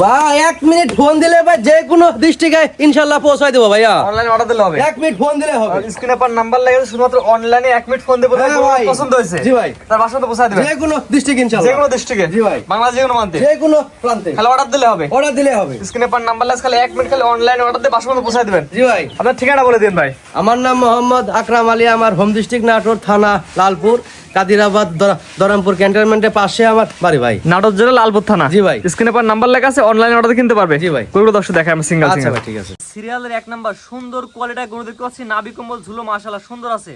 ভাই 1 minute phone দিলে ভাই যে কোনো ডিস্ট্রিক্টে ইনশাআল্লাহ পৌঁছাই দেব ভাইয়া। অনলাইনে অর্ডার দিলে হবে। 1 মিনিট ফোন দিলে হবে। আর স্ক্রিনে পর নাম্বার লাগিয়ে শুধুমাত্র অনলাইনে 1 মিনিট ফোন দেবো, পছন্দ হয়েছে জি ভাই, তার বাসা তো পৌঁছায় দিবেন যে কোনো ডিস্ট্রিক্ট ইনশাআল্লাহ, যে কোনো ডিস্ট্রিক্টে। জি ভাই, বাংলাদেশ যে কোনো প্রান্তে, যে কোনো প্রান্তে খালি অর্ডার দিলে হবে। অর্ডার দিলে হবে। স্ক্রিনে পর নাম্বার লাগে, খালি 1 মিনিট খালি অনলাইনে অর্ডার দিয়ে বাসা পৌঁছায় দিবেন। জি ভাই, আপনার ঠিকানা বলে দিন ভাই। আমার নাম মোহাম্মদ আকরাম আলী, আমার হোম ডিস্ট্রিক্ট নাটোর, থানা লালপুর, কাদিরাবাদ, দরামপুর ক্যান্টনমেন্টের পাশে আমার বাড়ি ভাই। নাটোর জেলা লালপুর থানা। জি ভাই, স্ক্রিনে পর নাম্বার লেখা আছে, অনলাইনে অর্ডার কিনতে পারবে। জি ভাই, কোনগুলো দর্শক দেখায় আমি সিঙ্গেল আচ্ছা সিঙ্গেল। ভাই ঠিক আছে। সিরিয়ালের 1 নাম্বার সুন্দর কোয়ালিটির গরু দেখতে পাচ্ছি, নাভি কম্বল ঝুলো মাশাআল্লাহ সুন্দর আছে।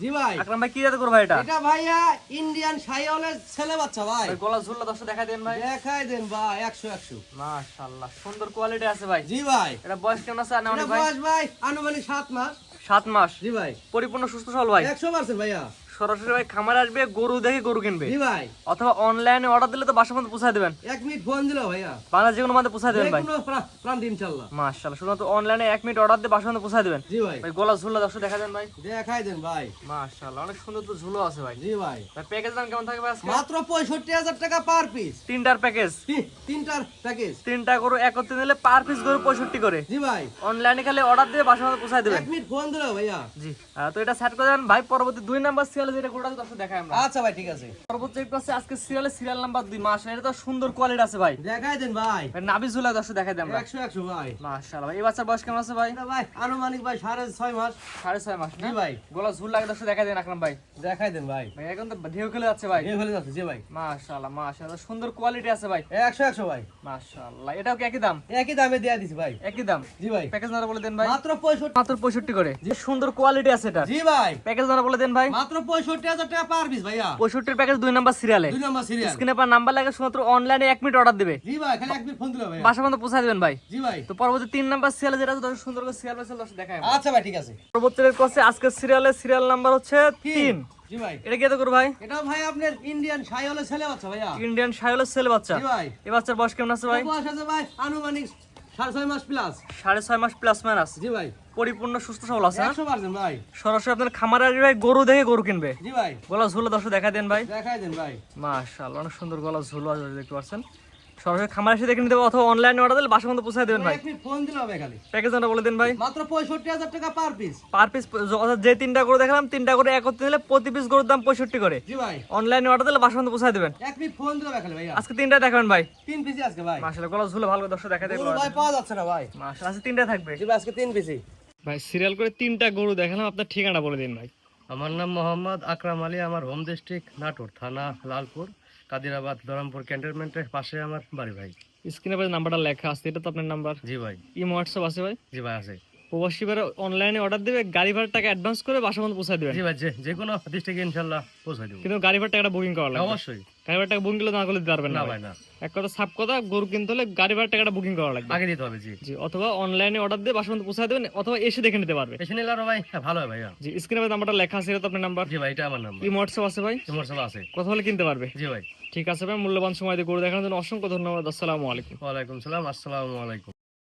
জি ভাই, আকরাম ভাই কি জাতের গরু ভাই এটা? এটা ভাইয়া ইন্ডিয়ান শাহিওয়ালের ছেলে বাচ্চা ভাই। ভাই গলা ঝুলটা দর্শক দেখাই দেন ভাই। দেখাই দেন ভাই, 100 100 মাশাআল্লাহ সুন্দর কোয়ালিটি আছে ভাই। জি ভাই, এটা বয়স কেমন আছে এটা আনুমানিক ভাই? বয়স ভাই আনুমানিক 7 মাস। 7 মাস। জি ভাই, পরিপূর্ণ সুস্থ সবল ভাই। 100% ভাইয়া। সরাসরি ভাই খামারে আসবে, গরু দেখে গরু কিনবে। জি ভাই, অথবা অনলাইনে অর্ডার দিলে তো বাসা পর্যন্ত পৌঁছায় দিবেন। 1 মিনিট ফোন দিলো ভাইয়া, বাংলাদেশ যে কোনো মাঝে পৌঁছায় দিবেন ভাই। যে কোনো প্রান্তে ইনশাআল্লাহ। মাশাআল্লাহ শুধুমাত্র অনলাইনে 1 মিনিট অর্ডার দিয়ে বাসা পর্যন্ত পৌঁছায় দিবেন। জি ভাই, ভাই গলা ঝুলটা দর্শক দেখা দেন ভাই। দেখাই দেন ভাই। মাশাআল্লাহ অনেক সুন্দর তো ঝুলো আছে ভাই। জি ভাই, ভাই প্যাকেজ দাম কেমন থাকবে আজকে? মাত্র 65,000 টাকা পার পিস। তিনটার প্যাকেজ, তিনটার প্যাকেজ। তিনটা গরু একত্রে নিলে পার পিস গরু 65 করে। জি ভাই, অনলাইনে খালি অর্ডার দিয়ে বাসা পর্যন্ত পৌঁছায় দিবেন। 1 মিনিট ফোন দিলো ভাইয়া। জি তো এটা সেট করে দেন ভাই। পরবর্তী 2 নাম্বার সিরিয়ালে যেটা গরুটা দর্শক দেখাই আমরা। আচ্ছা ভাই ঠিক আছে, সর্বোচ্চ একটু আছে আজকে সিরিয়ালে সিরিয়াল নাম্বার 2। মাশাআল্লাহ এটা তো সুন্দর কোয়ালিটি আছে ভাই। দেখাই দেন ভাই। নাভি ঝুলা দর্শক দেখাই দেন আমরা। 100 100 ভাই। মাশাআল্লাহ ভাই এই বাচ্চার বয়স কেমন আছে ভাই? এটা ভাই আনুমানিক ভাই 6.5 মাস। 6.5 মাস না জি ভাই, গলা ঝুল লাগে দর্শক দেখাই দেন আকরাম ভাই। দেখাই দেন ভাই। ভাই এখন তো ঢেউ খেলে যাচ্ছে ভাই। এই হলে যাচ্ছে। জি ভাই, মাশাআল্লাহ মাশাআল্লাহ সুন্দর কোয়ালিটি আছে ভাই। 100 100 ভাই। মাশাআল্লাহ এটাও কি একই দাম? একই দামে দেয়া দিছি ভাই। একই দাম। জি ভাই, প্যাকেজ নাম্বার বলে দেন ভাই। মাত্র 65। মাত্র 65 করে। যে সুন্দর কোয়ালিটি আছে এটা। জি ভাই, প্যাকেজ নাম্বার বলে দেন ভাই। মাত্র 65,000 টাকা পার পিস ভাইয়া। 65 প্যাকেজ 2 নাম্বার সিরিয়ালে। 2 নম্বর সিরিয়াল। স্ক্রিনে পর নাম্বার লাগে, শুধুমাত্র অনলাইনে 1 মিনিট অর্ডার দিবে। জি ভাই, খালি 1 মিনিট ফোন দিলো ভাইয়া। বাসা পর্যন্ত পৌঁছায় দিবেন ভাই। জি ভাই, তো পরবর্তী 3 নাম্বার সিরিয়ালে যেটা আছে দর্শক সুন্দর করে সিরিয়াল বাই সিরিয়াল দেখাই আমরা। আচ্ছা ভাই ঠিক আছে। পরবর্তী রেট করছে আজকের সিরিয়ালে সিরিয়াল নাম্বার হচ্ছে 3। জি ভাই, এটা কি এত করে ভাই? এটা ভাই আপনার ইন্ডিয়ান শাহিওয়ালের ছেলে বাচ্চা ভাইয়া। ইন্ডিয়ান শাহিওয়ালের ছেলে বাচ্চা। জি ভাই, এই বাচ্চার বয়স কেমন আছে ভাই? বয়স আছে ভাই আনুমানিক 6.5 মাস প্লাস। 6.5 মাস প্লাস মাইনাস। জি ভাই, পরিপূর্ণ সুস্থ সবল আছে না? 100% ভাই। সরাসরি আপনার খামারে আসবে ভাই, গরু দেখে গরু কিনবে। জি ভাই, গলা ঝুলো দর্শক দেখা দেন ভাই। দেখাই দেন ভাই। মাশাআল্লাহ অনেক সুন্দর গলা ঝুলো আছে দেখতে পাচ্ছেন। সরাসরি খামারে এসে দেখে নিতে হবে অথবা অনলাইনে অর্ডার দিলে বাসা পর্যন্ত পৌঁছায় দেবেন ভাই। 1 মিনিট ফোন দিলো হবে খালি। প্যাকেজ নাম্বার বলে দেন ভাই। মাত্র 65,000 টাকা পার পিস। পার পিস যে 3টা গরু দেখালাম, 3টা গরু একত্রে নিলে প্রতি পিস গরুর দাম 65 করে। জি ভাই, অনলাইনে অর্ডার দিলে বাসা পর্যন্ত পৌঁছায় দেবেন। 1 মিনিট ফোন দিলো খালি ভাইয়া। আজকে 3টা দেখাবেন ভাই। 3 পিসই আজকে ভাই। মাশাআল্লাহ গলা ঝুলো ভালো করে দর্শক দেখা দেবে। গরু ভাই পাওয়া যাচ্ছে না ভাই। মাশাআল্লাহ আজকে 3টা থাকবে। জি ভাই, আজকে 3 পিসই। ভাই সিরিয়াল করে 3টা গরু দেখালাম, আপনার ঠিকানা বলে দিন ভাই। আমার নাম মোহাম্মদ আকরাম আলী, আমার হোম ডিস্ট্রিক্ট নাটোর, থানা লালপুর, কাদিরাবাদ, দরামপুর ক্যান্টনমেন্টের পাশে আমার বাড়ি ভাই। স্ক্রিনে ভাই নাম্বারটা লেখা আছে, এটা তো আপনার নাম্বার? জি ভাই, ইমো হোয়াটসঅ্যাপ আছে ভাই? জি ভাই আছে। প্রবাসী ভাইরা অনলাইনে অর্ডার দিবে, গাড়ি ভাড়ার টাকা অ্যাডভান্স করে বাসা পর্যন্ত পৌঁছায় দিবেন। জি ভাই, যে কোনো ডিস্ট্রিক্টে ইনশাআল্লাহ পৌঁছে দেব। কিন্তু গাড়ি ভাড়ার টাকাটা বুকিং করা লাগবে। অবশ্যই। গাড়ি ভাড়ার টাকা বুকিং করলে না করলে দিতে পারবেন না না ভাই না, এক কথা সাপ কথা, গরু কিনতে হলে গাড়ি ভাড়ার টাকাটা বুকিং করা লাগবে। আগে দিতে হবে। জি জি, অথবা অনলাইনে অর্ডার দিয়ে বাসা পর্যন্ত পৌঁছায় দেবেন, অথবা এসে দেখে নিতে পারবে। এসে নিলে আরো ভাই ভালো হয় ভাইয়া। জি, স্ক্রিনে ভাই নাম্বারটা লেখা আছে, এটা তো আপনার নাম্বার? জি ভাই, এটা আমার নাম্বার। ইমো হোয়াটসঅ্যাপ আছে ভাই? তোমার সব আছে। কথা হলে কিনতে পারবে। জি ভাই, ঠিক আছে ভাই, মূল্যবান সময় দিয়ে গরু দেখানোর জন্য অসংখ্য ধন্যবাদ। আসসালামু আলাইকুম। ওয়ালাইকুম সালাম, আসসালামু আলাইকুম।